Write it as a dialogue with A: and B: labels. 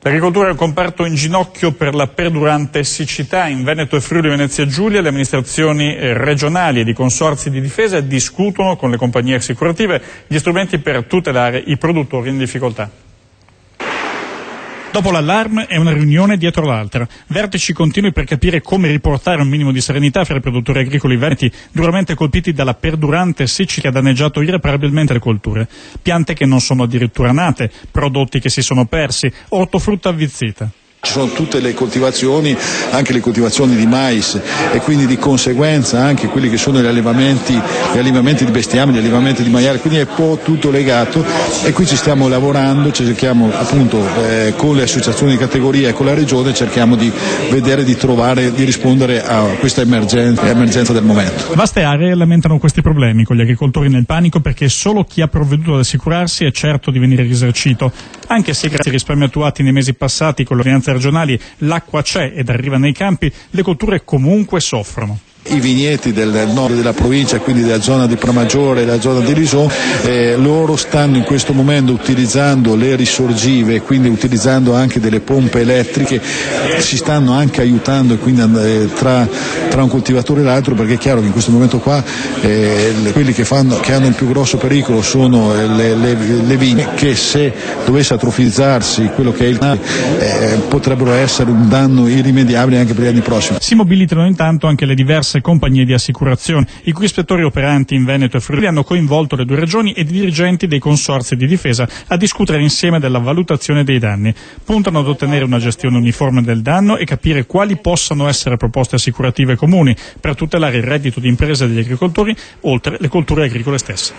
A: L'agricoltura è un comparto in ginocchio per la perdurante siccità. In Veneto e Friuli Venezia Giulia le amministrazioni regionali e i consorzi di difesa discutono con le compagnie assicurative gli strumenti per tutelare i produttori in difficoltà. Dopo l'allarme è una riunione dietro l'altra. Vertici continui per capire come riportare un minimo di serenità fra i produttori agricoli veneti duramente colpiti dalla perdurante siccità che ha danneggiato irreparabilmente le colture. Piante che non sono addirittura nate, prodotti che si sono persi, ortofrutta avvizzita.
B: Ci sono tutte le coltivazioni, anche le coltivazioni di mais e quindi di conseguenza anche quelli che sono gli allevamenti di bestiame, gli allevamenti di maiali, quindi è un po' tutto legato e qui ci stiamo lavorando, cerchiamo appunto con le associazioni di categoria e con la regione cerchiamo di vedere, di trovare, di rispondere a questa emergenza del momento.
A: Vaste aree lamentano questi problemi, con gli agricoltori nel panico perché solo chi ha provveduto ad assicurarsi è certo di venire risarcito, anche se grazie ai risparmi attuati nei mesi passati con l'ordinanza regionali l'acqua c'è ed arriva nei campi, le colture comunque soffrono.
B: I vigneti del nord della provincia, quindi della zona di Pramaggiore e della zona di Rison, loro stanno in questo momento utilizzando le risorgive, quindi utilizzando anche delle pompe elettriche, si stanno anche aiutando e quindi tra un coltivatore e l'altro, perché è chiaro che in questo momento qua quelli che hanno il più grosso pericolo sono le vigne, che se dovesse atrofizzarsi quello che è il potrebbero essere un danno irrimediabile anche per gli anni prossimi.
A: Si mobilitano intanto anche le diverse compagnie di assicurazione, i cui ispettori operanti in Veneto e Friuli hanno coinvolto le due regioni e i dirigenti dei consorzi di difesa a discutere insieme della valutazione dei danni. Puntano ad ottenere una gestione uniforme del danno e capire quali possano essere proposte assicurative comuni per tutelare il reddito di impresa degli agricoltori oltre le colture agricole stesse.